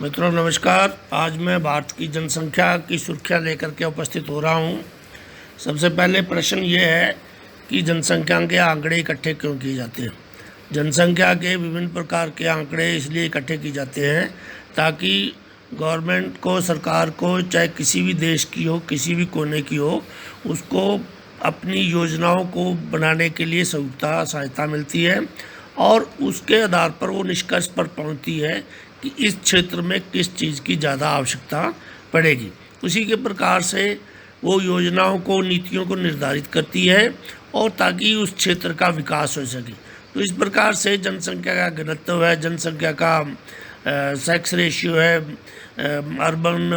मित्रों नमस्कार। आज मैं भारत की जनसंख्या की सुर्खियाँ लेकर के उपस्थित हो रहा हूँ। सबसे पहले प्रश्न ये है कि जनसंख्या के आंकड़े इकट्ठे क्यों किए जाते हैं। जनसंख्या के विभिन्न प्रकार के आंकड़े इसलिए इकट्ठे किए जाते हैं ताकि गवर्नमेंट को, सरकार को, चाहे किसी भी देश की हो, किसी भी कोने की हो, उसको अपनी योजनाओं को बनाने के लिए सहायता मिलती है और उसके आधार पर वो निष्कर्ष पर पहुंचती है कि इस क्षेत्र में किस चीज़ की ज़्यादा आवश्यकता पड़ेगी। उसी के प्रकार से वो योजनाओं को, नीतियों को निर्धारित करती है और ताकि उस क्षेत्र का विकास हो सके। तो इस प्रकार से जनसंख्या का घनत्व है, जनसंख्या का सेक्स रेशियो है, अर्बन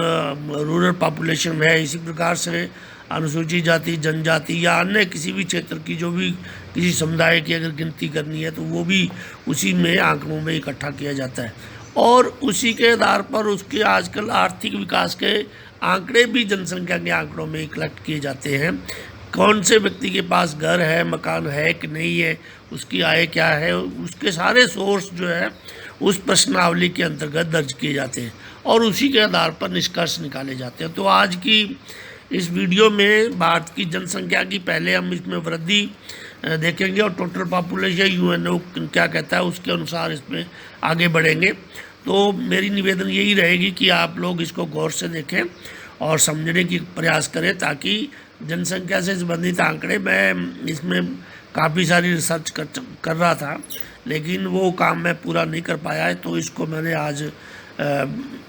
रूरल पॉपुलेशन है। इसी प्रकार से अनुसूचित जाति, जनजाति या अन्य किसी भी क्षेत्र की जो भी किसी समुदाय की अगर गिनती करनी है तो वो भी उसी में आंकड़ों में इकट्ठा किया जाता है और उसी के आधार पर उसके आजकल आर्थिक विकास के आंकड़े भी जनसंख्या के आंकड़ों में कलेक्ट किए जाते हैं। कौन से व्यक्ति के पास घर है, मकान है कि नहीं है, उसकी आय क्या है, उसके सारे सोर्स जो है उस प्रश्नावली के अंतर्गत दर्ज किए जाते हैं और उसी के आधार पर निष्कर्ष निकाले जाते हैं। तो आज की इस वीडियो में भारत की जनसंख्या की पहले हम इसमें वृद्धि देखेंगे और टोटल पॉपुलेशन यूएनओ क्या कहता है उसके अनुसार इसमें आगे बढ़ेंगे। तो मेरी निवेदन यही रहेगी कि आप लोग इसको गौर से देखें और समझने की प्रयास करें ताकि जनसंख्या से संबंधित आंकड़े, मैं इसमें काफ़ी सारी रिसर्च कर रहा था लेकिन वो काम मैं पूरा नहीं कर पाया है, तो इसको मैंने आज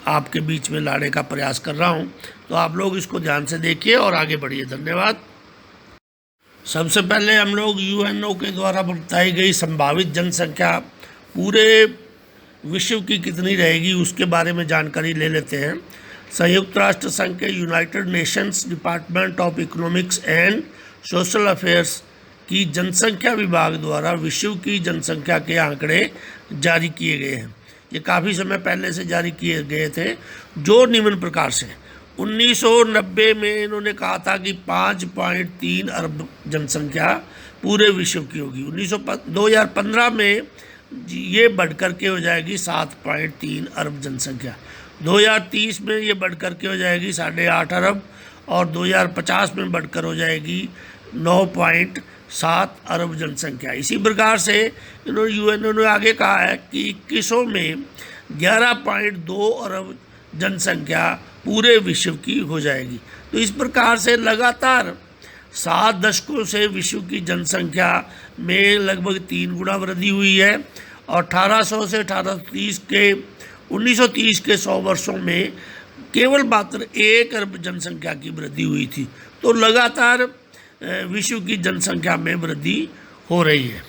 आपके बीच में लाने का प्रयास कर रहा हूँ। तो आप लोग इसको ध्यान से देखिए और आगे बढ़िए। धन्यवाद। सबसे पहले हम लोग यूएनओ के द्वारा बताई गई संभावित जनसंख्या पूरे विश्व की कितनी रहेगी उसके बारे में जानकारी ले लेते हैं। संयुक्त राष्ट्र संघ के United Nations department of economics and social affairs की जनसंख्या विभाग द्वारा विश्व की जनसंख्या के आंकड़े जारी किए गए हैं। ये काफ़ी समय पहले से जारी किए गए थे, जो निम्न प्रकार से 1990 में इन्होंने कहा था कि 5.3 अरब जनसंख्या पूरे विश्व की होगी। 2015 में ये बढ़कर के हो जाएगी 7.3 अरब जनसंख्या। 2030 में ये बढ़कर के हो जाएगी 8.5 अरब और 2050 में बढ़कर हो जाएगी 9.7 अरब जनसंख्या। इसी प्रकार से इन्होंने यूएनओ ने आगे कहा है कि 2100 में 11.2 अरब जनसंख्या पूरे विश्व की हो जाएगी। तो इस प्रकार से लगातार 7 दशकों से विश्व की जनसंख्या में लगभग 3 गुना वृद्धि हुई है और 1800 से 1930 के 100 वर्षों में केवल मात्र 1 अरब जनसंख्या की वृद्धि हुई थी। तो लगातार विश्व की जनसंख्या में वृद्धि हो रही है।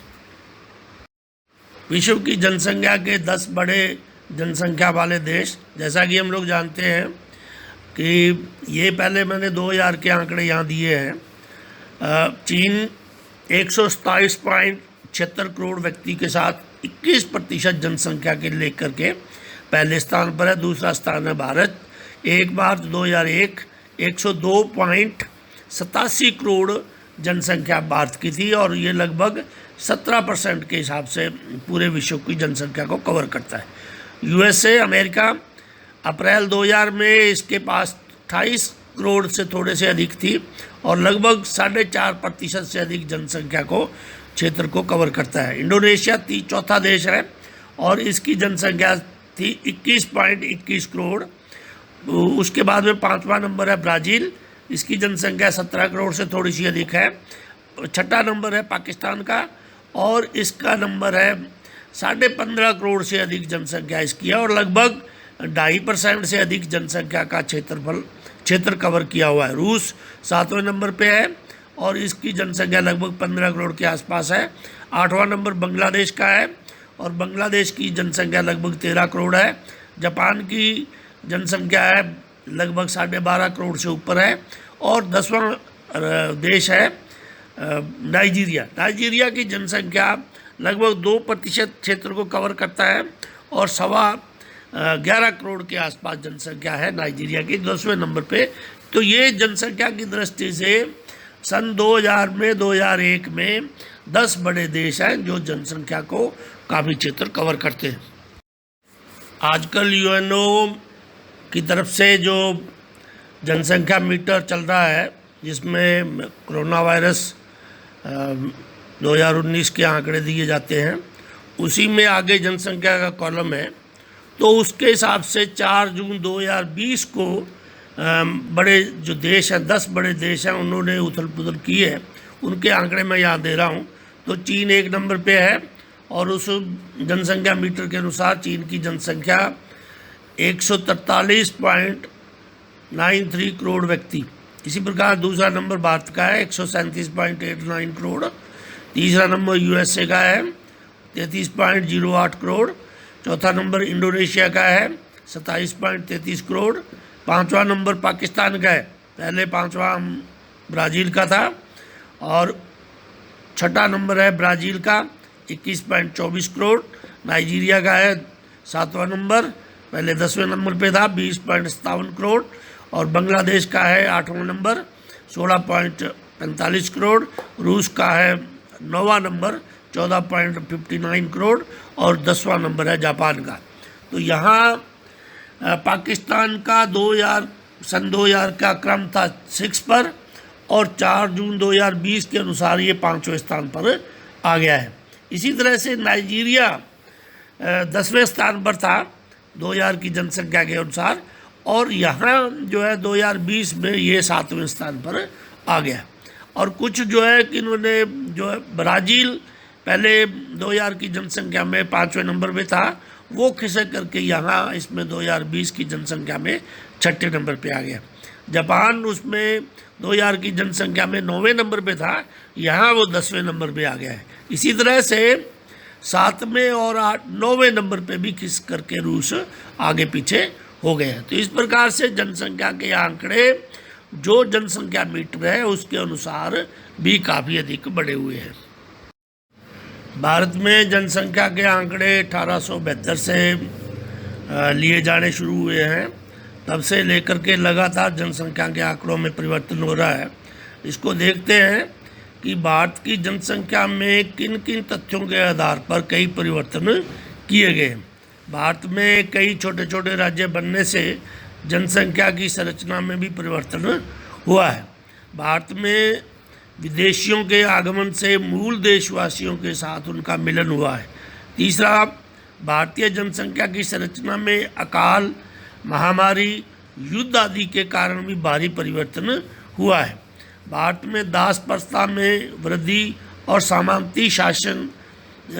विश्व की जनसंख्या के 10 बड़े जनसंख्या वाले देश, जैसा कि हम लोग जानते हैं कि ये पहले मैंने 2000 के आंकड़े यहाँ दिए हैं। चीन 127.76 करोड़ व्यक्ति के साथ 21% जनसंख्या के लेकर के पहले स्थान पर है। दूसरा स्थान है भारत। 1 मार्च 2001 102.87 करोड़ जनसंख्या भारत की थी और ये लगभग 17% के हिसाब से पूरे विश्व की जनसंख्या को कवर करता है। यूएसए, अमेरिका, अप्रैल 2000 में इसके पास 28 करोड़ से थोड़े से अधिक थी और लगभग 4.5% से अधिक जनसंख्या को क्षेत्र को कवर करता है। इंडोनेशिया चौथा देश है और इसकी जनसंख्या थी 21.21 करोड़। उसके बाद में 5वां नंबर है ब्राज़ील, इसकी जनसंख्या 17 करोड़ से थोड़ी सी अधिक है। 6ठा नंबर है पाकिस्तान का और इसका नंबर है 15.5 करोड़ से अधिक जनसंख्या इसकी है और लगभग 2.5% से अधिक जनसंख्या का क्षेत्र कवर किया हुआ है। रूस 7वें नंबर पे है और इसकी जनसंख्या लगभग 15 करोड़ के आसपास है। 8वां नंबर बांग्लादेश का है और बांग्लादेश की जनसंख्या लगभग 13 करोड़ है। जापान की जनसंख्या है लगभग 12.5 करोड़ से ऊपर है और 10वां देश है नाइजीरिया। नाइजीरिया की जनसंख्या लगभग 2% क्षेत्र को कवर करता है और 11.25 करोड़ के आसपास जनसंख्या है नाइजीरिया की 10वें नंबर पे। तो ये जनसंख्या की दृष्टि से सन 2000 में 2001 में 10 बड़े देश हैं जो जनसंख्या को काफ़ी क्षेत्र कवर करते हैं। आजकल यूएनओ की तरफ से जो जनसंख्या मीटर चल रहा है, जिसमें कोरोना वायरस 2019 के आंकड़े दिए जाते हैं, उसी में आगे जनसंख्या का कॉलम है। तो उसके हिसाब से 4 जून 2020 को बड़े जो देश हैं, 10 बड़े देश हैं, उन्होंने उथल पुथल की है। उनके आंकड़े मैं यहाँ दे रहा हूँ। तो चीन 1 नंबर पे है और उस जनसंख्या मीटर के अनुसार चीन की जनसंख्या 143.93 करोड़ व्यक्ति। इसी प्रकार दूसरा नंबर भारत का है 137.89 करोड़। तीसरा नंबर यूएसए का है 33.08 करोड़। चौथा नंबर इंडोनेशिया का है 27.33 करोड़। पाँचवा नंबर पाकिस्तान का है, पहले पाँचवा ब्राज़ील का था। और छठा नंबर है ब्राज़ील का 21.24 करोड़। नाइजीरिया का है 7वां नंबर, पहले 10वें नंबर पे था 20.57 करोड़। और बांग्लादेश का है 8वां नंबर 16.45 करोड़। रूस का है 9वां नंबर 14.59 करोड़। और 10वां नंबर है जापान का। तो यहाँ पाकिस्तान का सन 2000 का क्रम था 6 पर और 4 जून 2020 के अनुसार ये 5वें स्थान पर आ गया है। इसी तरह से नाइजीरिया 10वें स्थान पर था 2000 की जनसंख्या के अनुसार, और यहाँ जो है 2020 में ये 7वें स्थान पर आ गया। और कुछ जो है कि इन्होंने जो है ब्राज़ील पहले 2000 की जनसंख्या में 5वें नंबर पे था, वो खिसक करके यहाँ इसमें 2020 की जनसंख्या में 6ठे नंबर पे आ गया। जापान उसमें 2000 की जनसंख्या में 9वें नंबर पे था, यहाँ वो 10वें नंबर पे आ गया है। इसी तरह से 7वें और 9वें नंबर पे भी खिस करके रूस आगे पीछे हो गए हैं। तो इस प्रकार से जनसंख्या के आंकड़े जो जनसंख्या मीटर है उसके अनुसार भी काफ़ी अधिक बढ़े हुए हैं। भारत में जनसंख्या के आंकड़े 1872 से लिए जाने शुरू हुए हैं। तब से लेकर के लगातार जनसंख्या के आंकड़ों में परिवर्तन हो रहा है। इसको देखते हैं कि भारत की जनसंख्या में किन किन तथ्यों के आधार पर कई परिवर्तन किए गए हैं। भारत में कई छोटे छोटे राज्य बनने से जनसंख्या की संरचना में भी परिवर्तन हुआ है। भारत में विदेशियों के आगमन से मूल देशवासियों के साथ उनका मिलन हुआ है। तीसरा, भारतीय जनसंख्या की संरचना में अकाल, महामारी, युद्ध आदि के कारण भी भारी परिवर्तन हुआ है। भारत में दास प्रथा में वृद्धि और सामंती शासन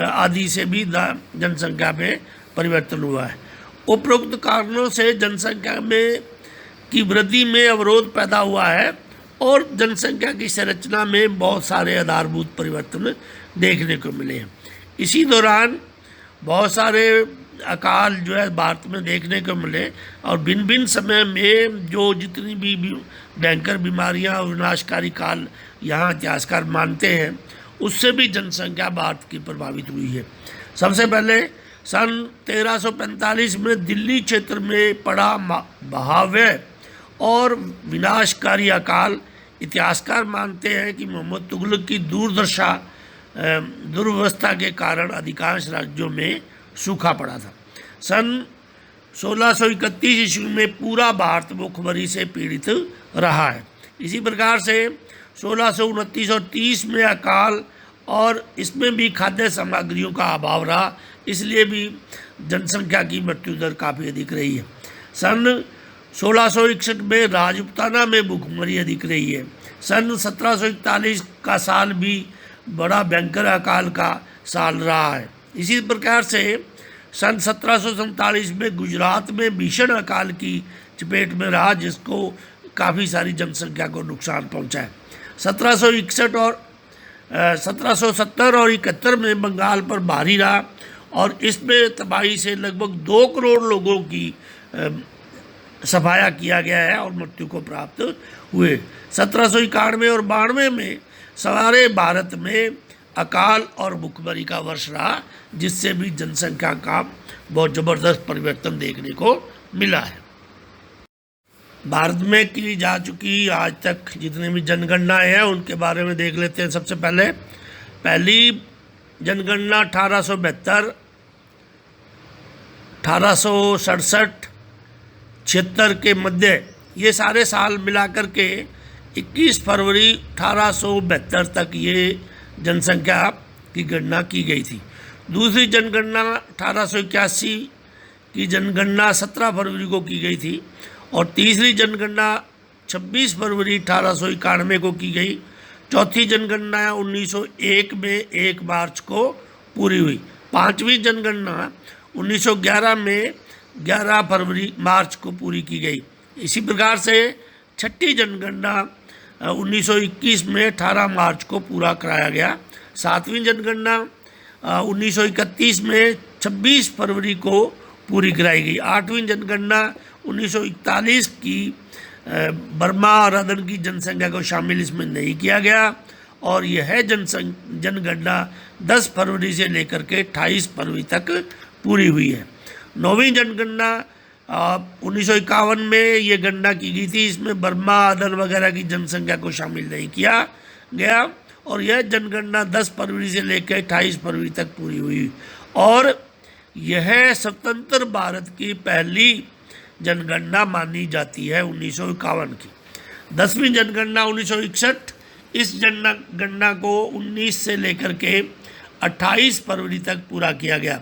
आदि से भी जनसंख्या में परिवर्तन हुआ है। उपरोक्त कारणों से जनसंख्या में की वृद्धि में अवरोध पैदा हुआ है और जनसंख्या की संरचना में बहुत सारे आधारभूत परिवर्तन देखने को मिले हैं। इसी दौरान बहुत सारे अकाल जो है भारत में देखने को मिले और भिन्न भिन्न समय में जो जितनी भी भयंकर बीमारियां और विनाशकारी काल यहाँ इतिहासकार मानते हैं, उससे भी जनसंख्या भारत की प्रभावित हुई है। सबसे पहले सन 1345 में दिल्ली क्षेत्र में पड़ा भयावह और विनाशकारी अकाल, इतिहासकार मानते हैं कि मोहम्मद तुगलक की दुर्व्यवस्था के कारण अधिकांश राज्यों में सूखा पड़ा था। सन 1631 ईस्वी में पूरा भारत भूखमरी से पीड़ित रहा है। इसी प्रकार से 1629 और 30 में अकाल और इसमें भी खाद्य सामग्रियों का अभाव रहा, इसलिए भी जनसंख्या की मृत्यु दर काफ़ी अधिक रही है। सन 1661 में राजपूताना में भूखमरी अधिक रही है। सन 1741 का साल भी बड़ा भयंकर अकाल का साल रहा है। इसी प्रकार से सन 1747 में गुजरात में भीषण अकाल की चपेट में रहा, जिसको काफ़ी सारी जनसंख्या को नुकसान पहुंचा है। 1770 और 71 में बंगाल पर भारी रहा और इसमें तबाही से लगभग 2 करोड़ लोगों की सफाया किया गया है और मृत्यु को प्राप्त हुए। 1791 और 92 में सारे भारत में अकाल और भूखमरी का वर्ष रहा, जिससे भी जनसंख्या का बहुत ज़बरदस्त परिवर्तन देखने को मिला है। भारत में की जा चुकी आज तक जितनी भी जनगणनाएं हैं उनके बारे में देख लेते हैं। सबसे पहले पहली जनगणना 1872 1867 76 के मध्य, ये सारे साल मिलाकर के 21 फरवरी 1872 तक ये जनसंख्या की गणना की गई थी। दूसरी जनगणना 1881 की जनगणना 17 फरवरी को की गई थी और तीसरी जनगणना 26 फरवरी 1891 को की गई। चौथी जनगणना 1901 में 1 मार्च को पूरी हुई। पांचवी जनगणना 1911 में 11 फरवरी मार्च को पूरी की गई। इसी प्रकार से छठी जनगणना 1921 में 18 मार्च को पूरा कराया गया। सातवीं जनगणना 1931 में 26 फरवरी को पूरी कराई गई। आठवीं जनगणना 1941 की बर्मा और अदन की जनसंख्या को शामिल इसमें नहीं किया गया और यह जनगणना 10 फरवरी से लेकर के 28 फरवरी तक पूरी हुई है। नौवीं जनगणना 1951 में ये गणना की गई थी। इसमें बर्मा अदन वगैरह की जनसंख्या को शामिल नहीं किया गया और यह जनगणना 10 फरवरी से लेकर 28 फरवरी तक पूरी हुई और यह स्वतंत्र भारत की पहली जनगणना मानी जाती है 1951 की। 10वीं जनगणना 1961, इस जनगणना को 19 से लेकर के 28 फरवरी तक पूरा किया गया।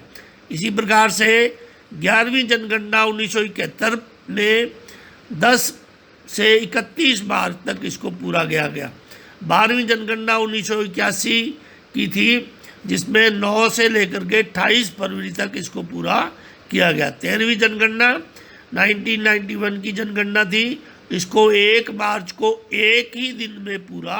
इसी प्रकार से 11वीं जनगणना 1971 में 10 से 31 मार्च तक इसको पूरा किया गया। 12वीं जनगणना 1981 की थी जिसमें 9 से लेकर के 28 फरवरी तक इसको पूरा किया गया। 13वीं जनगणना 1991 की जनगणना थी, इसको 1 मार्च को एक ही दिन में पूरा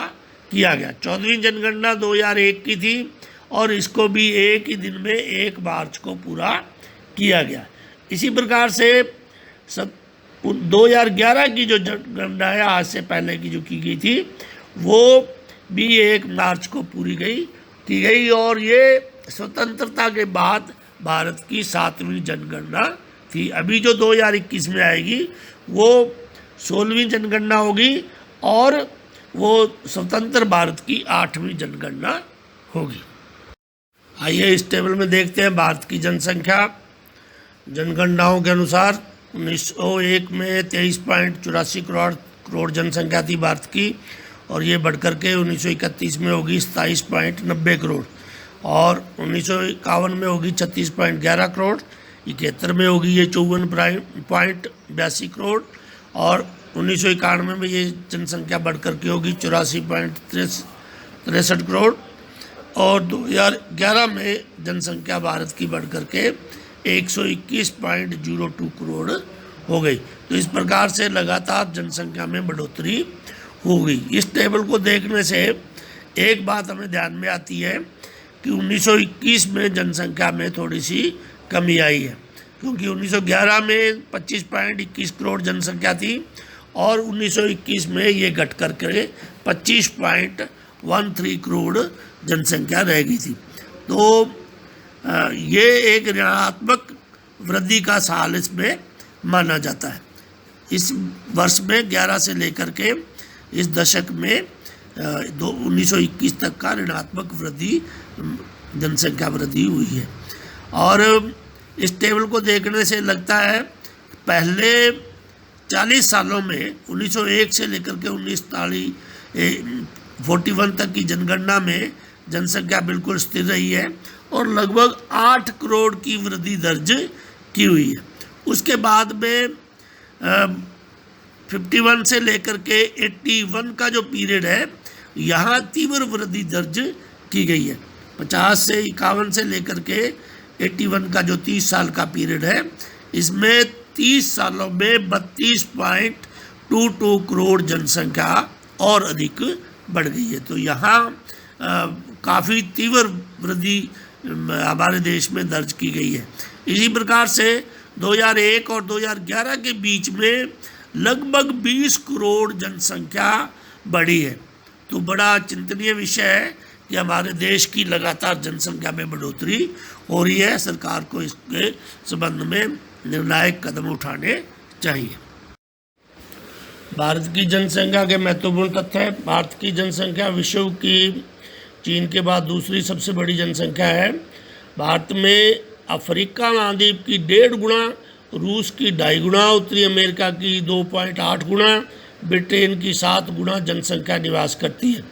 किया गया। 14वीं जनगणना 2001 की थी और इसको भी एक ही दिन में 1 मार्च को पूरा किया गया। इसी प्रकार से 2011 की जो जनगणना है आज से पहले की जो की गई थी वो भी 1 मार्च को पूरी की गई और ये स्वतंत्रता के बाद भारत की 7वीं जनगणना थी। अभी जो 2021 में आएगी वो 16वीं जनगणना होगी और वो स्वतंत्र भारत की 8वीं जनगणना होगी। आइए इस टेबल में देखते हैं भारत की जनसंख्या। जनगणनाओं के अनुसार 1901 में 23.84 करोड़ जनसंख्या थी भारत की और ये बढ़कर के 1931 में होगी 27.90 करोड़ और 1951 में होगी 36.11 करोड़, 71 में होगी ये 54.82 करोड़ और 1991 में ये जनसंख्या बढ़कर के होगी 84.63 करोड़ और 2011 में जनसंख्या भारत की बढ़कर के 121.02 करोड़ हो गई। तो इस प्रकार से लगातार जनसंख्या में बढ़ोतरी हो गई। इस टेबल को देखने से एक बात हमें ध्यान में आती है कि 1921 में जनसंख्या में थोड़ी सी कमी आई है क्योंकि 1911 में 25.21 करोड़ जनसंख्या थी और 1921 में ये घट करके 25.13 करोड़ जनसंख्या रह गई थी। तो ये एक ऋणात्मक वृद्धि का साल इसमें माना जाता है। इस वर्ष में 11 से लेकर के इस दशक में 1921 तक का ऋणात्मक वृद्धि जनसंख्या वृद्धि हुई है। और इस टेबल को देखने से लगता है पहले 40 सालों में 1901 से लेकर के 1941 तक की जनगणना में जनसंख्या बिल्कुल स्थिर रही है और लगभग 8 करोड़ की वृद्धि दर्ज की हुई है। उसके बाद में 51 से लेकर के 81 का जो पीरियड है यहाँ तीव्र वृद्धि दर्ज की गई है। 50 से 51 से लेकर के 81 का जो 30 साल का पीरियड है इसमें 30 सालों में 32.22 करोड़ जनसंख्या और अधिक बढ़ गई है। तो यहाँ काफ़ी तीव्र वृद्धि हमारे देश में दर्ज की गई है। इसी प्रकार से 2001 और 2011 के बीच में लगभग 20 करोड़ जनसंख्या बढ़ी है। तो बड़ा चिंतनीय विषय है कि हमारे देश की लगातार जनसंख्या में बढ़ोतरी हो रही है। सरकार को इसके संबंध में निर्णायक कदम उठाने चाहिए। भारत की जनसंख्या के महत्वपूर्ण तथ्य है। भारत की जनसंख्या विश्व की चीन के बाद दूसरी सबसे बड़ी जनसंख्या है। भारत में अफ्रीका महाद्वीप की 1.5 गुना, रूस की 2.5 गुना, उत्तरी अमेरिका की 2.8 गुना, ब्रिटेन की 7 गुना जनसंख्या निवास करती है।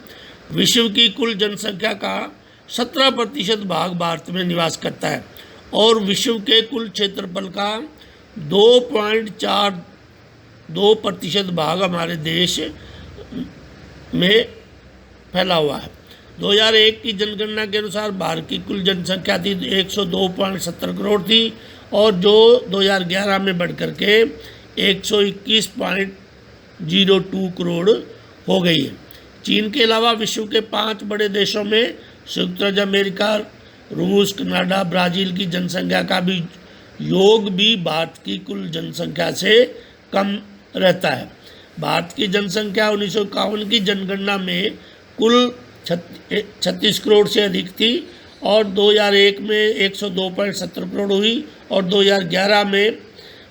विश्व की कुल जनसंख्या का 17% भाग भारत में निवास करता है और विश्व के कुल क्षेत्रफल का 2.42% भाग हमारे देश में फैला हुआ है। 2001 की जनगणना के अनुसार भारत की कुल जनसंख्या थी 102.70 करोड़ थी और जो 2011 में बढ़कर के 121.02 करोड़ हो गई है। चीन के अलावा विश्व के 5 बड़े देशों में संयुक्त राज्य अमेरिका, रूस, कनाडा, ब्राज़ील की जनसंख्या का भी योग भी भारत की कुल जनसंख्या से कम रहता है। भारत की जनसंख्या 1951 की जनगणना में कुल 36 करोड़ से अधिक थी और 2001 में 102.70 करोड़ हुई और 2011 में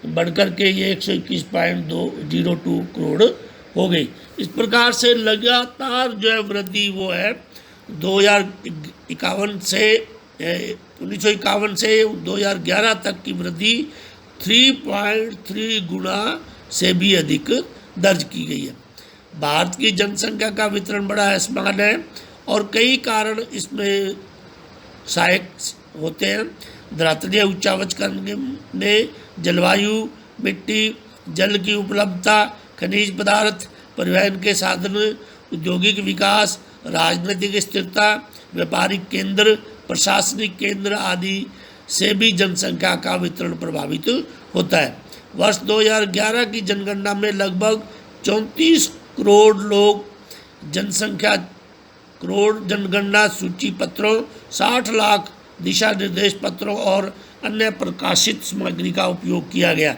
बढ़कर के ये 121.02 करोड़ हो गई। इस प्रकार से लगातार जो है वृद्धि वो है 1951 से 2011 तक की वृद्धि 3.3 गुना से भी अधिक दर्ज की गई है। भारत की जनसंख्या का वितरण बड़ा असमान है और कई कारण इसमें सहायक होते हैं। धरातलीय उच्चावचकरण ने जलवायु, मिट्टी, जल की उपलब्धता, खनिज पदार्थ, परिवहन के साधन, औद्योगिक विकास, राजनीतिक स्थिरता, व्यापारिक केंद्र, प्रशासनिक केंद्र आदि से भी जनसंख्या का वितरण प्रभावित होता है। वर्ष 2011 की जनगणना में लगभग 34 करोड़ लोग जनगणना सूची पत्रों, 60 लाख दिशा निर्देश पत्रों और अन्य प्रकाशित सामग्री का उपयोग किया गया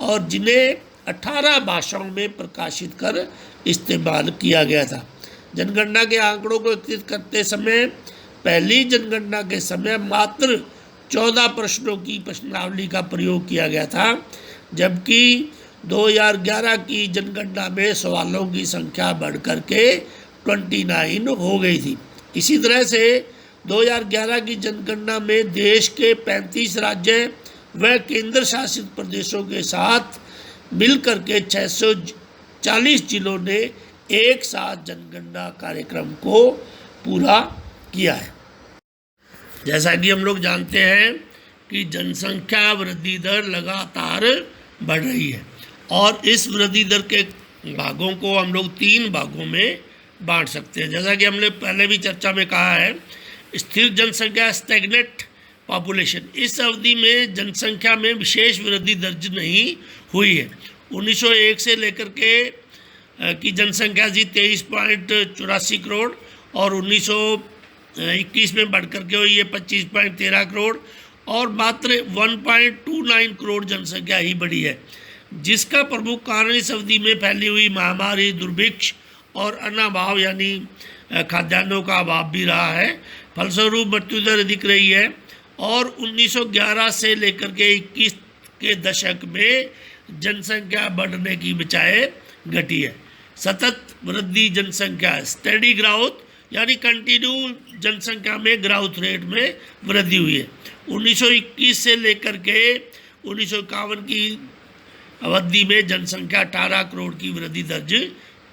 और जिन्हें 18 भाषाओं में प्रकाशित कर इस्तेमाल किया गया था। जनगणना के आंकड़ों को एकत्रित करते समय पहली जनगणना के समय मात्र 14 प्रश्नों की प्रश्नावली का प्रयोग किया गया था, जबकि 2011 की जनगणना में सवालों की संख्या बढ़कर के 29 हो गई थी। इसी तरह से 2011 की जनगणना में देश के 35 राज्य व केंद्र शासित प्रदेशों के साथ मिलकर के 640 जिलों ने एक साथ जनगणना कार्यक्रम को पूरा किया है। जैसा कि हम लोग जानते हैं कि जनसंख्या वृद्धि दर लगातार बढ़ रही है और इस वृद्धि दर के भागों को हम लोग 3 भागों में बांट सकते हैं। जैसा कि हमने पहले भी चर्चा में कहा है, स्थिर जनसंख्या स्टैग्नेंट पॉपुलेशन, इस अवधि में जनसंख्या में विशेष वृद्धि दर्ज नहीं हुई है। 1901 से लेकर के की जनसंख्या थी 23.84 करोड़ और 1921 में बढ़कर के हुई है 25.13 करोड़ और मात्र 1.29 करोड़ जनसंख्या ही बढ़ी है, जिसका प्रमुख कारण इस अवधि में फैली हुई महामारी, दुर्भिक्ष और अनाभाव यानी खाद्यान्नों का अभाव भी रहा है। फलस्वरूप मृत्यु दर अधिक रही है और 1911 से लेकर के 21 के दशक में जनसंख्या बढ़ने की बजाय घटी है। सतत वृद्धि जनसंख्या स्टेडी ग्राउथ यानी कंटिन्यू जनसंख्या में ग्राउथ रेट में वृद्धि हुई है। 1921 से लेकर के 1951 की अवधि में जनसंख्या 18 करोड़ की वृद्धि दर्ज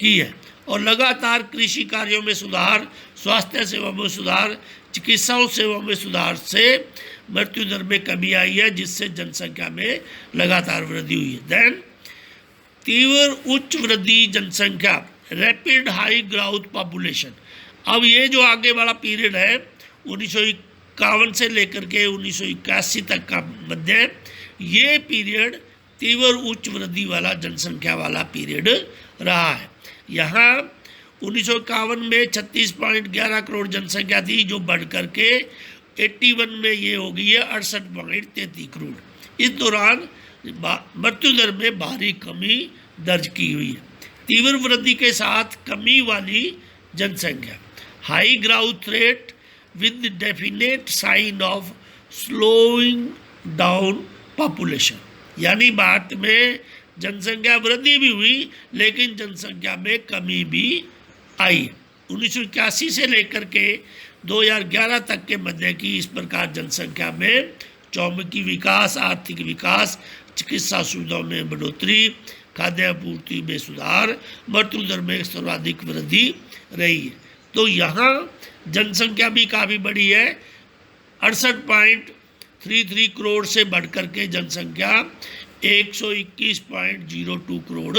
की है और लगातार कृषि कार्यों में सुधार, स्वास्थ्य सेवा में सुधार, चिकित्सा सेवा में सुधार से मृत्यु दर में कमी आई है, जिससे जनसंख्या में लगातार वृद्धि हुई है। देन तीव्र उच्च वृद्धि जनसंख्या रैपिड हाई ग्राउथ पॉपुलेशन। अब ये जो आगे वाला पीरियड है 1951 से लेकर के 1981 तक का मध्य, ये पीरियड तीव्र उच्च वृद्धि वाला जनसंख्या वाला पीरियड रहा है। यहाँ 1951 में 36.11 करोड़ जनसंख्या थी, जो बढ़ कर के 81 में ये हो गई है 68.33 करोड़। इस दौरान मृत्यु दर में भारी कमी दर्ज की हुई है। तीव्र वृद्धि के साथ कमी वाली जनसंख्या, high growth rate with definite sign of slowing down population, यानी भारत में जनसंख्या वृद्धि भी हुई लेकिन जनसंख्या में कमी भी आई। 1981 से लेकर के 2011 तक के मध्य की इस प्रकार जनसंख्या में चौमुखी विकास, आर्थिक विकास, चिकित्सा सुविधाओं में बढ़ोतरी, खाद्य आपूर्ति में सुधार, मृत्यु दर में सर्वाधिक वृद्धि रही है। तो यहाँ जनसंख्या भी काफ़ी बड़ी है, 68.33 करोड़ से बढ़कर के जनसंख्या 121.02 करोड़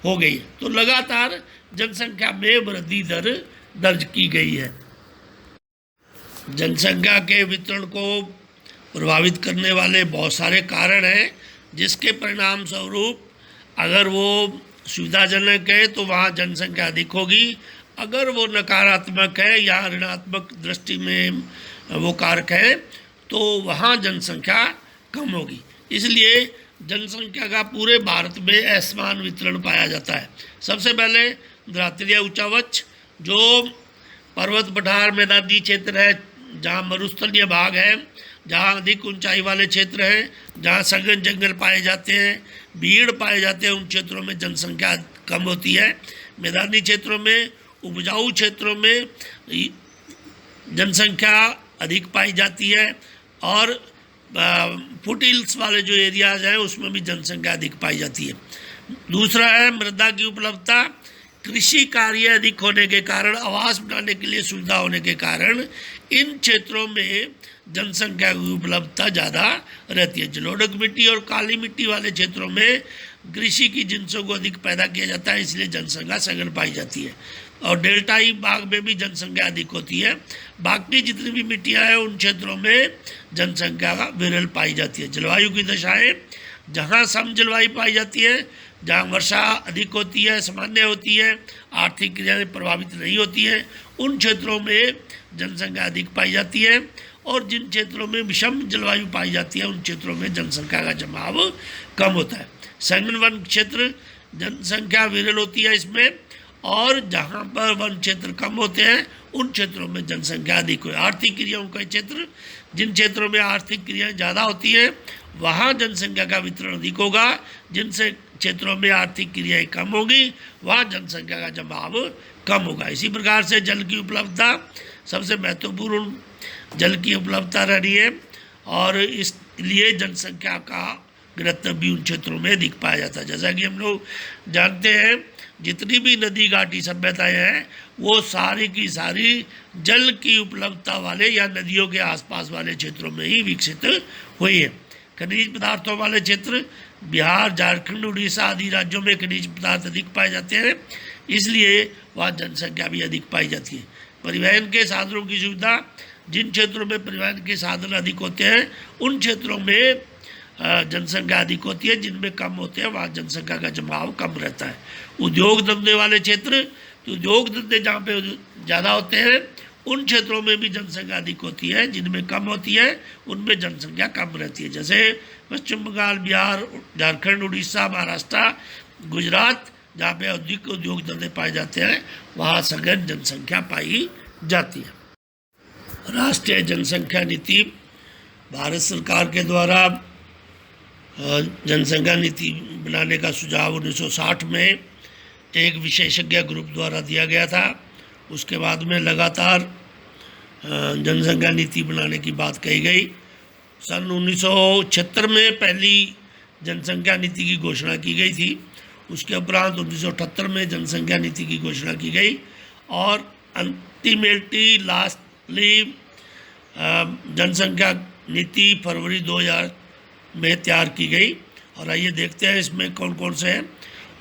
हो गई है। तो लगातार जनसंख्या में वृद्धि दर दर्ज की गई है। जनसंख्या के वितरण को प्रभावित करने वाले बहुत सारे कारण हैं, जिसके परिणाम स्वरूप अगर वो सुविधाजनक है तो वहाँ जनसंख्या अधिक होगी, अगर वो नकारात्मक है या ऋणात्मक दृष्टि में वो कारक है तो वहाँ जनसंख्या कम होगी। इसलिए जनसंख्या का पूरे भारत में असमान वितरण पाया जाता है। सबसे पहले द्रातिय उच्चावच, जो पर्वत पठार मैदानी क्षेत्र है, जहाँ मरुस्थलीय भाग है, जहाँ अधिक ऊंचाई वाले क्षेत्र हैं, जहाँ सघन जंगल पाए जाते हैं, भीड़ पाए जाते हैं, उन क्षेत्रों में जनसंख्या कम होती है। मैदानी क्षेत्रों में, उपजाऊ क्षेत्रों में जनसंख्या अधिक पाई जाती है, और फुट हिल्स वाले जो एरियाज हैं उसमें भी जनसंख्या अधिक पाई जाती है। दूसरा है मृदा की उपलब्धता। कृषि कार्य अधिक होने के कारण, आवास बनाने के लिए सुविधा होने के कारण इन क्षेत्रों में जनसंख्या की उपलब्धता ज़्यादा रहती है। जलोढ़ मिट्टी और काली मिट्टी वाले क्षेत्रों में कृषि की जिनसों को अधिक पैदा किया जाता है, इसलिए जनसंख्या सघन पाई जाती है। और डेल्टाई भाग में भी जनसंख्या अधिक होती है। बाकी जितनी भी मिट्टियाँ हैं उन क्षेत्रों में जनसंख्या विरल पाई जाती है। जलवायु की दशाएँ, जहाँ सम जलवायु पाई जाती है, जहाँ वर्षा अधिक होती है, सामान्य होती है, आर्थिक क्रियाएँ प्रभावित नहीं होती हैं, उन क्षेत्रों में जनसंख्या अधिक पाई जाती है। और जिन क्षेत्रों में विषम जलवायु पाई जाती है उन क्षेत्रों में जनसंख्या का जमाव कम होता है। संघन वन क्षेत्र जनसंख्या विरल होती है इसमें, और जहाँ पर वन क्षेत्र कम होते हैं उन क्षेत्रों में जनसंख्या अधिक हो। आर्थिक क्रियाओं का क्षेत्र, जिन क्षेत्रों में आर्थिक क्रियाएँ ज़्यादा होती हैं वहाँ जनसंख्या का वितरण अधिक होगा, जिनसे क्षेत्रों में आर्थिक क्रियाएँ कम होगी वहाँ जनसंख्या का जमाव कम होगा। इसी प्रकार से जल की उपलब्धता सबसे महत्वपूर्ण, जल की उपलब्धता रह रही है, और इसलिए जनसंख्या का घनत्व भी उन क्षेत्रों में अधिक पाया जाता है। जैसा कि हम लोग जानते हैं, जितनी भी नदी घाटी सभ्यताएं हैं वो सारी की सारी जल की उपलब्धता वाले या नदियों के आसपास वाले क्षेत्रों में ही विकसित हुई है। खनिज पदार्थों वाले क्षेत्र, बिहार, झारखंड, उड़ीसा आदि राज्यों में खनिज पदार्थ अधिक पाए जाते हैं, इसलिए वहाँ जनसंख्या भी अधिक पाई जाती है। परिवहन के साधनों की सुविधा, जिन क्षेत्रों में परिवहन के साधन अधिक होते हैं उन क्षेत्रों में जनसंख्या अधिक होती है, जिनमें कम होते हैं वहाँ जनसंख्या का जमाव कम रहता है। उद्योग धंधे वाले क्षेत्र, तो उद्योग धंधे जहाँ पे ज़्यादा होते हैं उन क्षेत्रों में भी जनसंख्या अधिक होती है, जिनमें कम होती है उनमें जनसंख्या कम रहती है। जैसे पश्चिम बंगाल, बिहार, झारखंड, उड़ीसा, महाराष्ट्र, गुजरात, जहाँ पे अधिक उद्योग धंधे पाए जाते हैं वहाँ सघन जनसंख्या पाई जाती है। राष्ट्रीय जनसंख्या नीति, भारत सरकार के द्वारा जनसंख्या नीति बनाने का सुझाव 1960 में एक विशेषज्ञ ग्रुप द्वारा दिया गया था। उसके बाद में लगातार जनसंख्या नीति बनाने की बात कही गई। सन 1976 में पहली जनसंख्या नीति की घोषणा की गई थी। उसके उपरांत 1978 में जनसंख्या नीति की घोषणा की गई, और अल्टीमेटली लास्टली जनसंख्या नीति फरवरी 2000 में तैयार की गई। और आइए देखते हैं इसमें कौन कौन से हैं।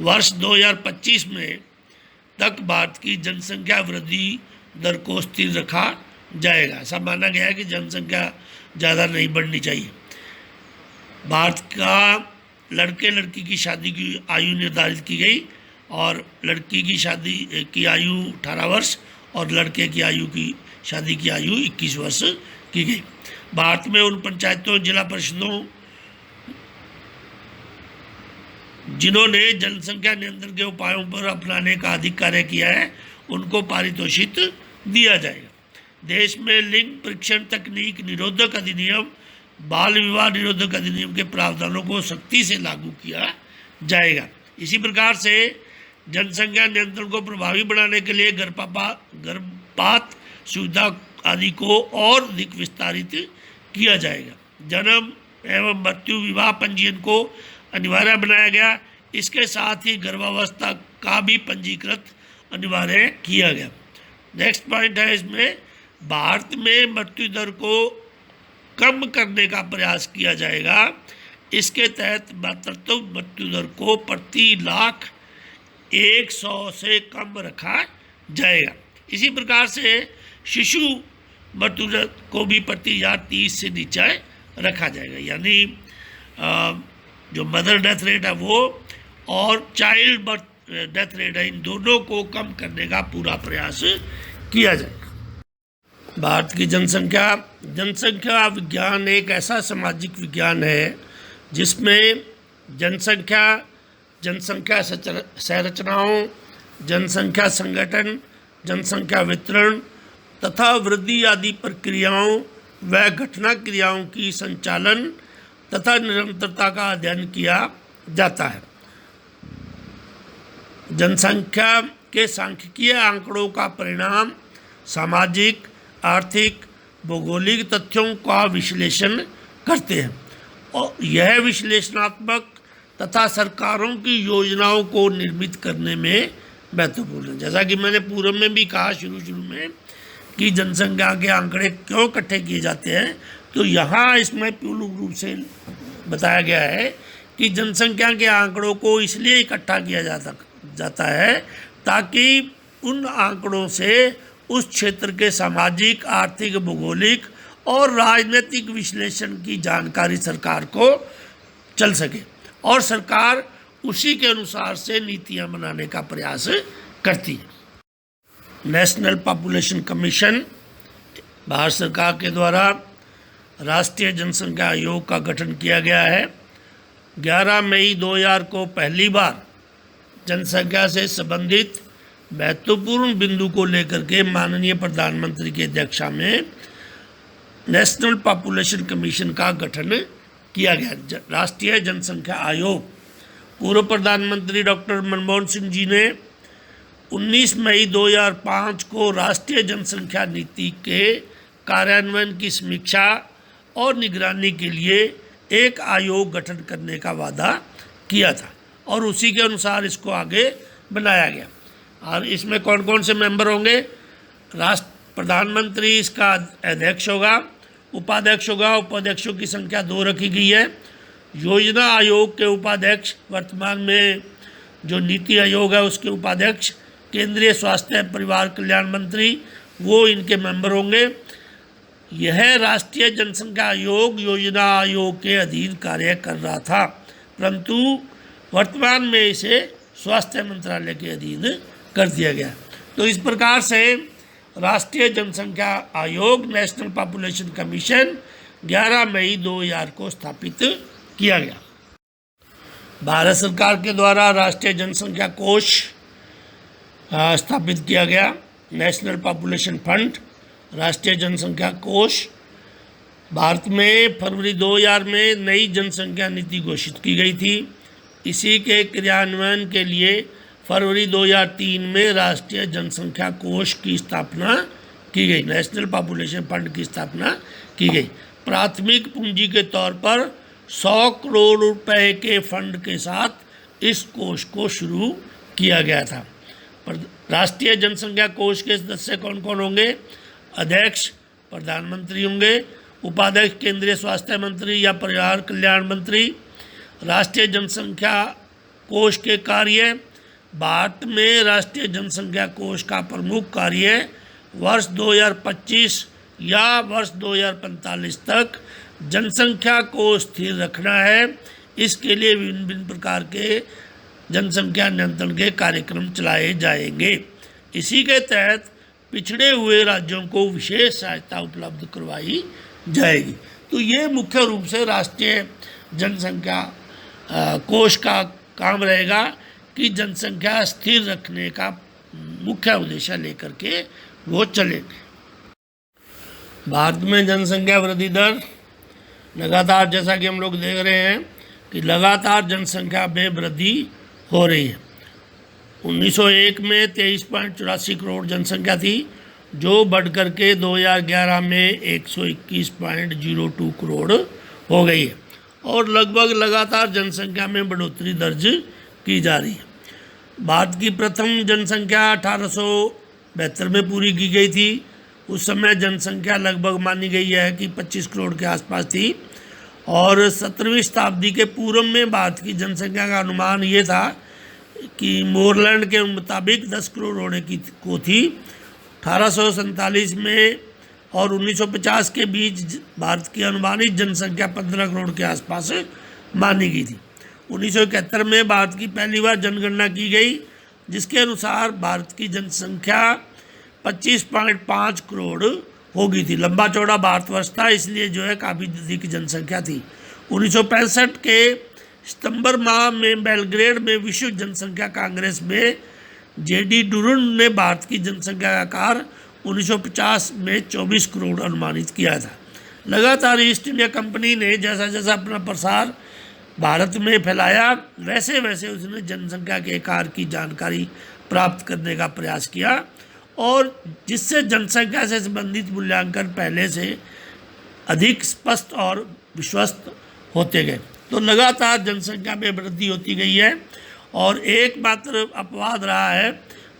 वर्ष 2025 में तक भारत की जनसंख्या वृद्धि दर को स्थिर रखा जाएगा। ऐसा माना गया है कि जनसंख्या ज़्यादा नहीं बढ़नी चाहिए। भारत का लड़के लड़की की शादी की आयु निर्धारित की गई, और लड़की की शादी की आयु 18 वर्ष और लड़के की आयु की शादी की आयु 21 वर्ष की गई। भारत में उन पंचायतों, जिला परिषदों जिन्होंने जनसंख्या नियंत्रण के उपायों पर अपनाने का अधिक कार्य किया है उनको पारितोषिक दिया जाएगा। देश में लिंग परीक्षण तकनीक निरोधक अधिनियम, बाल विवाह निरोधक अधिनियम के प्रावधानों को सख्ती से लागू किया जाएगा। इसी प्रकार से जनसंख्या नियंत्रण को प्रभावी बनाने के लिए गर्भपात सुविधा आदि को और अधिक विस्तारित किया जाएगा। जन्म एवं मृत्यु विवाह पंजीयन को अनिवार्य बनाया गया। इसके साथ ही गर्भावस्था का भी पंजीकृत अनिवार्य किया गया। नेक्स्ट पॉइंट है इसमें, भारत में मृत्यु दर को कम करने का प्रयास किया जाएगा। इसके तहत मातृत्व मृत्यु दर को प्रति लाख 100 से कम रखा जाएगा। इसी प्रकार से शिशु मृत्यु दर को भी प्रति 1030 से नीचे रखा जाएगा। यानी जो मदर डेथ रेट है वो और चाइल्ड बर्थ डेथ रेट है, इन दोनों को कम करने का पूरा प्रयास किया जाएगा। भारत की जनसंख्या विज्ञान एक ऐसा सामाजिक विज्ञान है जिसमें जनसंख्या संरचनाओं, जनसंख्या संगठन, जनसंख्या वितरण तथा वृद्धि आदि प्रक्रियाओं व घटना क्रियाओं की संचालन तथा निरंतरता का अध्ययन किया जाता है। जनसंख्या के सांख्यिकीय आंकड़ों का परिणाम सामाजिक, आर्थिक, भौगोलिक तथ्यों का विश्लेषण करते हैं और यह विश्लेषणात्मक तथा सरकारों की योजनाओं को निर्मित करने में महत्वपूर्ण है। जैसा कि मैंने पूर्व में भी कहा शुरू में कि जनसंख्या के आंकड़े क्यों इकट्ठे किए जाते हैं, तो यहाँ इसमें पूर्ण रूप से बताया गया है कि जनसंख्या के आंकड़ों को इसलिए इकट्ठा किया जाता है ताकि उन आंकड़ों से उस क्षेत्र के सामाजिक, आर्थिक, भौगोलिक और राजनीतिक विश्लेषण की जानकारी सरकार को चल सके और सरकार उसी के अनुसार से नीतियां बनाने का प्रयास करती है। नेशनल पॉपुलेशन कमीशन भारत सरकार के द्वारा राष्ट्रीय जनसंख्या आयोग का गठन किया गया है। 11 मई 2000 को पहली बार जनसंख्या से संबंधित महत्वपूर्ण बिंदु को लेकर के माननीय प्रधानमंत्री की अध्यक्षता में नेशनल पॉपुलेशन कमीशन का गठन किया गया। राष्ट्रीय जनसंख्या आयोग पूर्व प्रधानमंत्री डॉक्टर मनमोहन सिंह जी ने 19 मई 2005 को राष्ट्रीय जनसंख्या नीति के कार्यान्वयन की समीक्षा और निगरानी के लिए एक आयोग गठन करने का वादा किया था और उसी के अनुसार इसको आगे बनाया गया। और इसमें कौन कौन से मेंबर होंगे? प्रधानमंत्री इसका अध्यक्ष होगा, उपाध्यक्ष होगा, उपाध्यक्षों की संख्या 2 रखी गई है। योजना आयोग के उपाध्यक्ष, वर्तमान में जो नीति आयोग है उसके उपाध्यक्ष, केंद्रीय स्वास्थ्य एवं परिवार कल्याण मंत्री, वो इनके मेंबर होंगे। यह राष्ट्रीय जनसंख्या आयोग योजना आयोग के अधीन कार्य कर रहा था, परंतु वर्तमान में इसे स्वास्थ्य मंत्रालय के अधीन कर दिया गया। तो इस प्रकार से राष्ट्रीय जनसंख्या आयोग, नेशनल पॉपुलेशन कमीशन 11 मई 2000 को स्थापित किया गया। भारत सरकार के द्वारा राष्ट्रीय जनसंख्या कोष स्थापित किया गया। नेशनल पॉपुलेशन फंड, राष्ट्रीय जनसंख्या कोष। भारत में फरवरी 2000 में नई जनसंख्या नीति घोषित की गई थी। इसी के क्रियान्वयन के लिए फरवरी 2003 में राष्ट्रीय जनसंख्या कोष की स्थापना की गई, नेशनल पॉपुलेशन फंड की स्थापना की गई। प्राथमिक पूंजी के तौर पर 100 करोड़ रुपए के फंड के साथ इस कोष को शुरू किया गया था। राष्ट्रीय जनसंख्या कोष के सदस्य कौन कौन होंगे? अध्यक्ष प्रधानमंत्री होंगे, उपाध्यक्ष केंद्रीय स्वास्थ्य मंत्री या परिवार कल्याण मंत्री। राष्ट्रीय जनसंख्या कोष के कार्य, भारत में राष्ट्रीय जनसंख्या कोष का प्रमुख कार्य वर्ष 2025 या वर्ष 2045 तक जनसंख्या को स्थिर रखना है। इसके लिए विभिन्न प्रकार के जनसंख्या नियंत्रण के कार्यक्रम चलाए जाएंगे। इसी के तहत पिछड़े हुए राज्यों को विशेष सहायता उपलब्ध करवाई जाएगी। तो ये मुख्य रूप से राष्ट्रीय जनसंख्या कोष का काम रहेगा कि जनसंख्या स्थिर रखने का मुख्य उद्देश्य लेकर के वो चलेंगे। भारत में जनसंख्या वृद्धि दर लगातार, जैसा कि हम लोग देख रहे हैं कि लगातार जनसंख्या में वृद्धि हो रही है। 1901 में 23.84 करोड़ जनसंख्या थी, जो बढ़ कर के 2011 में 121.02 करोड़ हो गई है और लगभग लगातार जनसंख्या में बढ़ोतरी दर्ज की जा रही है। भारत की प्रथम जनसंख्या 1872 में पूरी की गई थी। उस समय जनसंख्या लगभग मानी गई है कि 25 करोड़ के आसपास थी और 17वीं शताब्दी के पूर्व में भारत की जनसंख्या का अनुमान ये था कि मोरलैंड के मुताबिक 10 करोड़ होने की को थी। 1847 में और 1950 के बीच भारत की अनुमानित जनसंख्या 15 करोड़ के आसपास मानी गई थी। 1971 में भारत की पहली बार जनगणना की गई, जिसके अनुसार भारत की जनसंख्या 25.5 करोड़ हो गई थी। लंबा चौड़ा भारतवर्ष था, इसलिए जो है काफ़ी अधिक जनसंख्या थी। 1965 के सितंबर माह में बेलग्रेड में विश्व जनसंख्या कांग्रेस में जेडी डुरुन ने भारत की जनसंख्या का आकार 1950 में 24 करोड़ अनुमानित किया था। लगातार ईस्ट इंडिया कंपनी ने जैसा जैसा अपना प्रसार भारत में फैलाया, वैसे वैसे उसने जनसंख्या के आकार की जानकारी प्राप्त करने का प्रयास किया और जिससे जनसंख्या से संबंधित मूल्यांकन पहले से अधिक स्पष्ट और विश्वस्त होते गए। तो लगातार जनसंख्या में वृद्धि होती गई है और एकमात्र अपवाद रहा है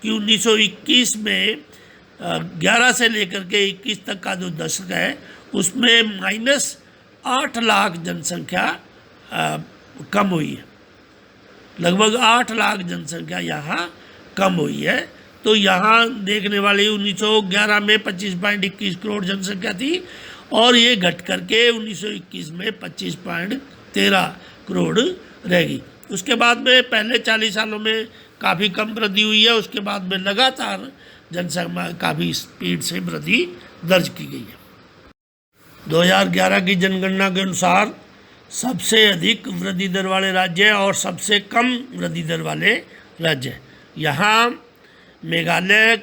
कि 1921 में 11 से लेकर के 21 तक का जो दशक है उसमें -8 लाख जनसंख्या कम हुई है। लगभग 8 लाख जनसंख्या यहाँ कम हुई है। तो यहाँ देखने वाली 1911 में 25.21 करोड़ जनसंख्या थी और ये घट करके 1921 में 25.13 करोड़ रहेगी। उसके बाद में पहले 40 सालों में काफ़ी कम वृद्धि हुई है, उसके बाद में लगातार जनसंख्या काफ़ी स्पीड से वृद्धि दर्ज की गई है। 2011 की जनगणना के अनुसार सबसे अधिक वृद्धि दर वाले राज्य और सबसे कम वृद्धि दर वाले राज्य, यहाँ मेघालय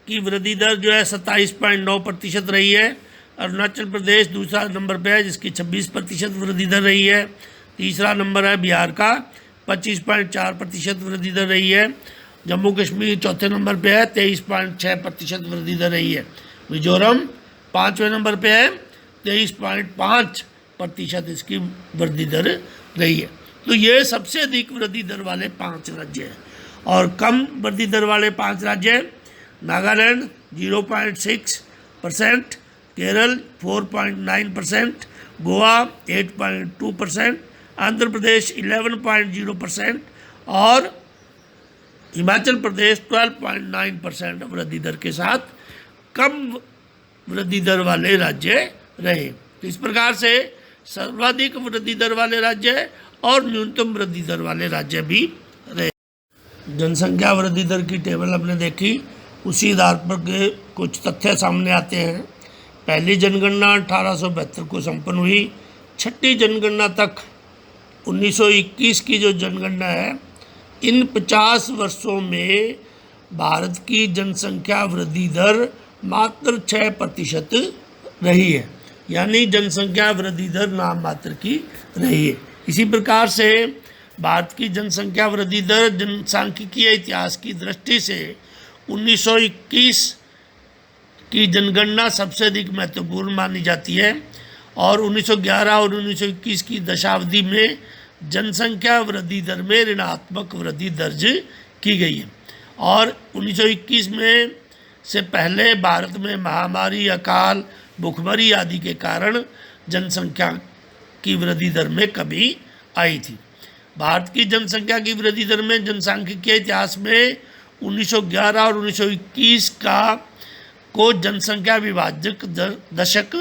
की वृद्धि दर जो है 27.9% रही है। अरुणाचल प्रदेश दूसरा नंबर पे है जिसकी 26% वृद्धि दर रही है। तीसरा नंबर है बिहार का 25.4% वृद्धि दर रही है। जम्मू कश्मीर चौथे नंबर पे है 23.6% वृद्धि दर रही है। मिजोरम 5वें नंबर पे है 23.5% इसकी वृद्धि दर रही है। तो ये सबसे अधिक वृद्धि दर वाले 5 राज्य हैं और कम वृद्धि दर वाले 5 राज्य नागालैंड 0.6%, केरल 4.9%, गोवा 8.2%, आंध्र प्रदेश 11.0% और हिमाचल प्रदेश 12.9% वृद्धि दर के साथ कम वृद्धि दर वाले राज्य रहे। तो इस प्रकार से सर्वाधिक वृद्धि दर वाले राज्य और न्यूनतम वृद्धि दर वाले राज्य भी रहे। जनसंख्या वृद्धि दर की टेबल हमने देखी, उसी आधार पर के कुछ तथ्य सामने आते हैं। पहली जनगणना 1872 को संपन्न हुई। छठी जनगणना तक 1921 की जो जनगणना है, इन 50 वर्षों में भारत की जनसंख्या वृद्धि दर मात्र 6% रही है, यानी जनसंख्या वृद्धि दर नाम मात्र की रही है। इसी प्रकार से भारत की जनसंख्या वृद्धि दर जनसांख्यिकीय इतिहास की दृष्टि से 1921 की जनगणना सबसे अधिक महत्वपूर्ण मानी जाती है और 1911 और 1921 की दशावधि में जनसंख्या वृद्धि दर में ऋणात्मक वृद्धि दर्ज की गई है और 1921 में से पहले भारत में महामारी, अकाल, भूखमरी आदि के कारण जनसंख्या की वृद्धि दर में कमी आई थी। भारत की जनसंख्या की वृद्धि दर में जनसांख्यिकीय इतिहास में 1911 और 1921 को जनसंख्या विभाजक दशक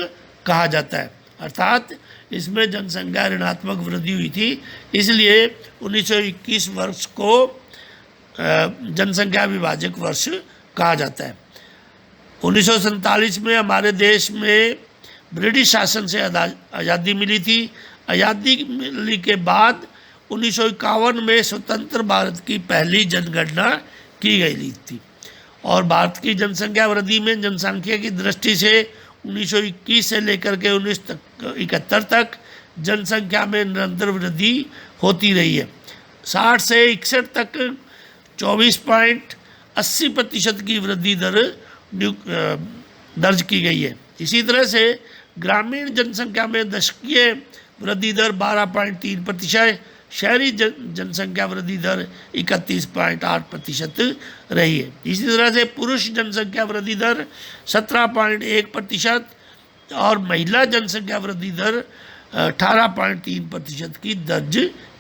कहा जाता है, अर्थात इसमें जनसंख्या ऋणात्मक वृद्धि हुई थी, इसलिए 1921 वर्ष को जनसंख्या विभाजक वर्ष कहा जाता है। 1947 में हमारे देश में ब्रिटिश शासन से आज़ादी मिली थी। आज़ादी मिलने के बाद 1951 में स्वतंत्र भारत की पहली जनगणना की गई थी और भारत की जनसंख्या वृद्धि में जनसंख्या की दृष्टि से 1921 से लेकर के 1971 तक जनसंख्या में निरंतर वृद्धि होती रही है। 60 से 61 तक 24.80% की वृद्धि दर दर्ज की गई है। इसी तरह से ग्रामीण जनसंख्या में दशकीय वृद्धि दर 12.3%, शहरी जनसंख्या वृद्धि दर 31.8% रही है। इसी तरह से पुरुष जनसंख्या वृद्धि दर 17.1% और महिला जनसंख्या वृद्धि दर 18.3% की दर्ज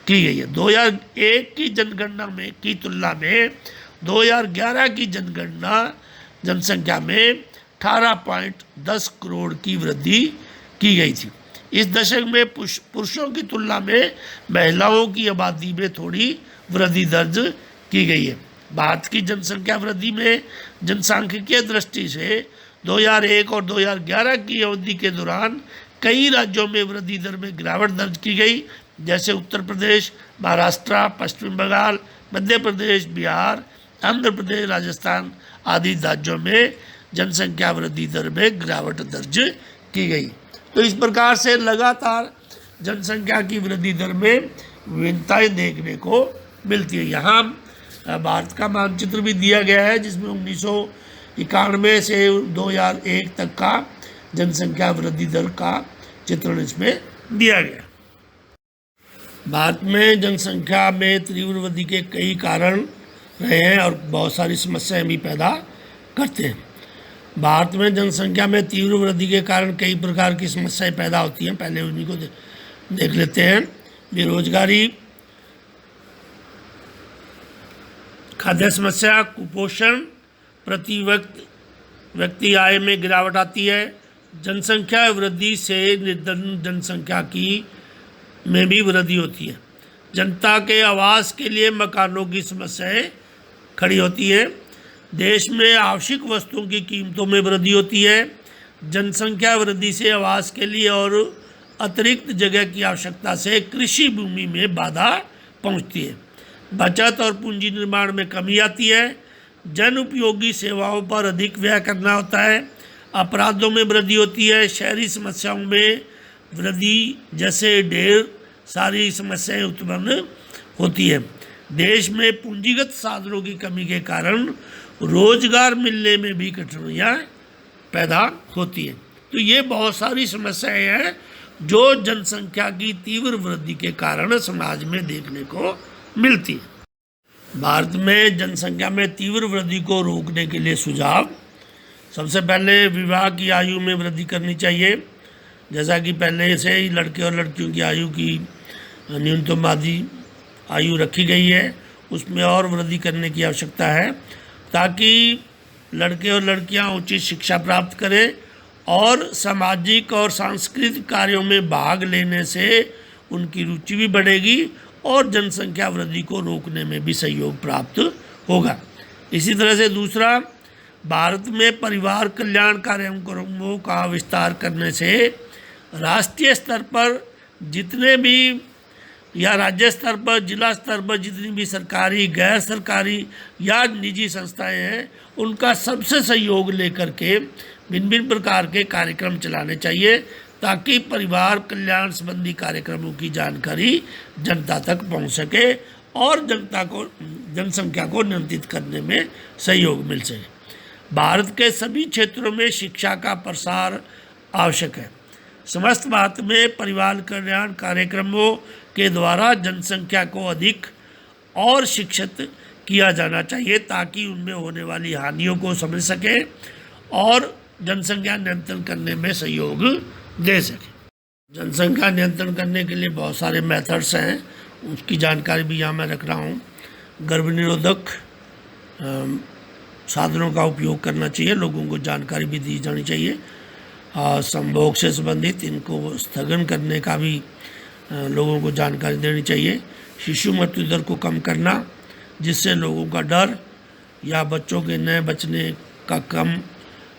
की गई है। 2001 की जनगणना में की तुलना में 2011 की जनसंख्या में 18.10 करोड़ की वृद्धि की गई थी। इस दशक में पुरुषों की तुलना में महिलाओं की आबादी में थोड़ी वृद्धि दर्ज की गई है। भारत की जनसंख्या वृद्धि में जनसांख्यिकीय दृष्टि से 2001 और 2011 की अवधि के दौरान कई राज्यों में वृद्धि दर में गिरावट दर्ज की गई, जैसे उत्तर प्रदेश, महाराष्ट्र, पश्चिम बंगाल, मध्य प्रदेश, बिहार, आंध्र प्रदेश, राजस्थान आदि राज्यों में जनसंख्या वृद्धि दर में गिरावट दर्ज की गई। तो इस प्रकार से लगातार जनसंख्या की वृद्धि दर में विभिन्नताएं देखने को मिलती है। यहाँ भारत का मानचित्र भी दिया गया है, जिसमें 1991 से 2001 तक का जनसंख्या वृद्धि दर का चित्रण इसमें दिया गया। भारत में जनसंख्या में तीव्र वृद्धि के कई कारण रहे हैं और बहुत सारी समस्याएं भी पैदा करते हैं। भारत में जनसंख्या में तीव्र वृद्धि के कारण कई प्रकार की समस्याएं पैदा होती हैं। पहले उन्हीं को देख लेते हैं। बेरोजगारी, खाद्य समस्या, कुपोषण, प्रति व्यक्ति आय में गिरावट आती है। जनसंख्या वृद्धि से निर्धन जनसंख्या की में भी वृद्धि होती है। जनता के आवास के लिए मकानों की समस्याएं खड़ी होती है। देश में आवश्यक वस्तुओं की कीमतों में वृद्धि होती है। जनसंख्या वृद्धि से आवास के लिए और अतिरिक्त जगह की आवश्यकता से कृषि भूमि में बाधा पहुंचती है। बचत और पूंजी निर्माण में कमी आती है। जन उपयोगी सेवाओं पर अधिक व्यय करना होता है। अपराधों में वृद्धि होती है। शहरी समस्याओं में वृद्धि जैसे ढेर सारी समस्याएं उत्पन्न होती है। देश में पूंजीगत साधनों की कमी के कारण रोजगार मिलने में भी कठिनाइयाँ पैदा होती है। तो ये बहुत सारी समस्याएं हैं जो जनसंख्या की तीव्र वृद्धि के कारण समाज में देखने को मिलती है। भारत में जनसंख्या में तीव्र वृद्धि को रोकने के लिए सुझाव, सबसे पहले विवाह की आयु में वृद्धि करनी चाहिए। जैसा कि पहले से ही लड़के और लड़कियों की आयु की न्यूनतम आयु रखी गई है, उसमें और वृद्धि करने की आवश्यकता है ताकि लड़के और लड़कियां उचित शिक्षा प्राप्त करें और सामाजिक और सांस्कृतिक कार्यों में भाग लेने से उनकी रुचि भी बढ़ेगी और जनसंख्या वृद्धि को रोकने में भी सहयोग प्राप्त होगा। इसी तरह से दूसरा, भारत में परिवार कल्याण कार्यक्रमों का विस्तार करने से राष्ट्रीय स्तर पर जितने भी या राज्य स्तर पर, जिला स्तर पर जितनी भी सरकारी, गैर सरकारी या निजी संस्थाएं हैं, उनका सबसे सहयोग लेकर के भिन्न भिन्न प्रकार के कार्यक्रम चलाने चाहिए ताकि परिवार कल्याण संबंधी कार्यक्रमों की जानकारी जनता तक पहुंच सके और जनसंख्या को नियंत्रित करने में सहयोग मिल सके। भारत के सभी क्षेत्रों में शिक्षा का प्रसार आवश्यक है। समस्त भारत में परिवार कल्याण कार्यक्रमों के द्वारा जनसंख्या को अधिक और शिक्षित किया जाना चाहिए ताकि उनमें होने वाली हानियों को समझ सके और जनसंख्या नियंत्रण करने में सहयोग दे सके। जनसंख्या नियंत्रण करने के लिए बहुत सारे मेथड्स हैं, उसकी जानकारी भी यहाँ मैं रख रहा हूँ। गर्भनिरोधक साधनों का उपयोग करना चाहिए, लोगों को जानकारी भी दी जानी चाहिए। संभोग से संबंधित इनको स्थगन करने का भी लोगों को जानकारी देनी चाहिए। शिशु मृत्यु दर को कम करना, जिससे लोगों का डर या बच्चों के नए बचने का कम,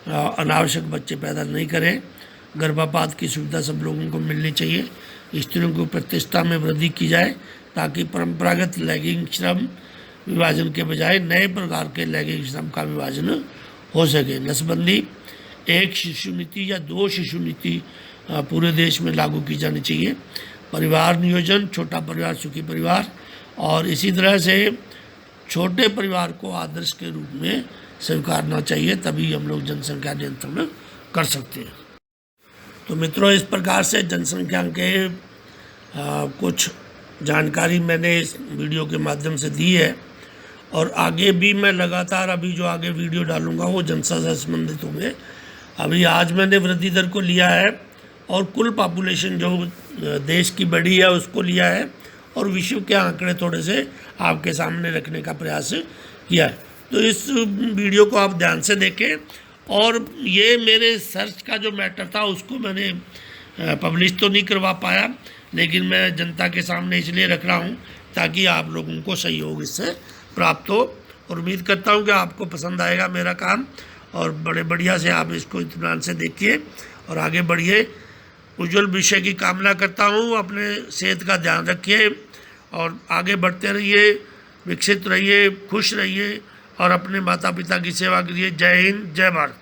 अनावश्यक बच्चे पैदा नहीं करें। गर्भपात की सुविधा सब लोगों को मिलनी चाहिए। स्त्रियों को प्रतिष्ठा में वृद्धि की जाए ताकि परंपरागत लैंगिक श्रम विभाजन के बजाय नए प्रकार के लैंगिक श्रम का विभाजन हो सके। नसबंदी, एक शिशु नीति या 2 शिशु नीति पूरे देश में लागू की जानी चाहिए। परिवार नियोजन, छोटा परिवार सुखी परिवार, और इसी तरह से छोटे परिवार को आदर्श के रूप में स्वीकारना चाहिए, तभी हम लोग जनसंख्या नियंत्रण कर सकते हैं। तो मित्रों, इस प्रकार से जनसंख्या के कुछ जानकारी मैंने इस वीडियो के माध्यम से दी है, और आगे भी मैं लगातार अभी जो आगे वीडियो डालूंगा वो जनता से संबंधित होंगे। अभी आज मैंने वृद्धि दर को लिया है और कुल पॉपुलेशन जो देश की बढ़ी है उसको लिया है, और विश्व के आंकड़े थोड़े से आपके सामने रखने का प्रयास किया है। तो इस वीडियो को आप ध्यान से देखें, और ये मेरे सर्च का जो मैटर था उसको मैंने पब्लिश तो नहीं करवा पाया, लेकिन मैं जनता के सामने इसलिए रख रहा हूँ ताकि आप लोगों को सहयोग इससे प्राप्त हो। और उम्मीद करता हूँ कि आपको पसंद आएगा मेरा काम, और बड़े बढ़िया से आप इसको इत्मीनान से देखिए और आगे बढ़िए। उज्जवल भविष्य की कामना करता हूँ। अपने सेहत का ध्यान रखिए और आगे बढ़ते रहिए, विकसित रहिए, खुश रहिए और अपने माता पिता की सेवा करिए। जय हिंद, जय भारत।